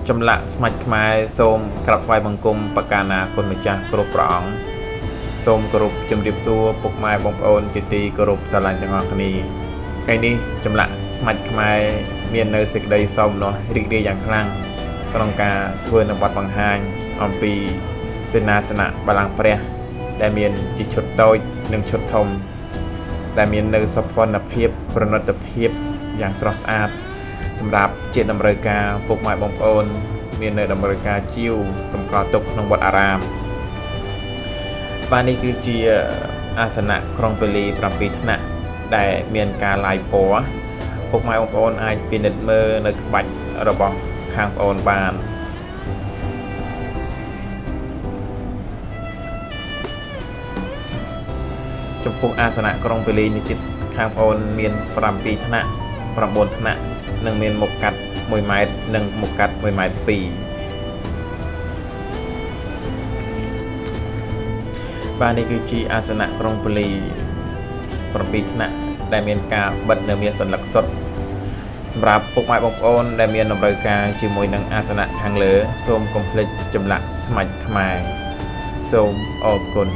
ចម្លាក់ស្មាច់ខ្មែរសូមក្រាបថ្វាយបង្គំបកាណាគុណម្ចាស់គ្រប់ព្រះអង្គសូមគោរពជំរាបសួរពុកម៉ែបងប្អូនជាទីគោរពស្រឡាញ់ទាំងអស់គ្នាថ្ងៃនេះចម្លាក់ស្មាច់ខ្មែរមាននៅសេចក្តីសោមនស្សរីករាយយ៉ាងខ្លាំងក្នុងការធ្វើនៅបទបង្ហាញអំពីសេនាសនៈបល្ល័ង្កព្រះដែលមានជាឈុតតូចនិងឈុតធំដែលមាននៅសោភ័ណភាពប្រណិតភាពយ៉ាងស្រស់ស្អាតសម្រាប់ជាតម្រូវការពុកម៉ែបងប្អូនមាននៅតម្រូវការជីវរំកល់ទុកក្នុងវត្តអារាមបាទនេះគឺជាអាសនៈក្រុងពាលី7ថ្នាក់ដែលមានការឡាយពណ៌ពុកម៉ែបងប្អូនអាចពិនិត្យមើលនៅក្បាច់របស់ខាងប្អូនបានចំពោះអាសនៈក្រុងពាលីនេះទៀតខាងប្អូនមាន7ថ្នាក់9ថ្នាក់និងមានមុខកាត់1ម៉ែត្រនិងមុខកាត់1ម៉ែត្រ2បាទនេះគឺជាអាសនៈក្រុងពាលី7ថ្នាក់ដែលមានការបិទនៅមានសញ្ញាសុទ្ធសម្រាប់ពុកម៉ែបងប្អូនដែលមានតម្រូវការជាមួយនឹងអាសនៈខាងលើសូមកុំភ្លេចចម្លាក់ស្មាច់ខ្មែរសូមអរគុណ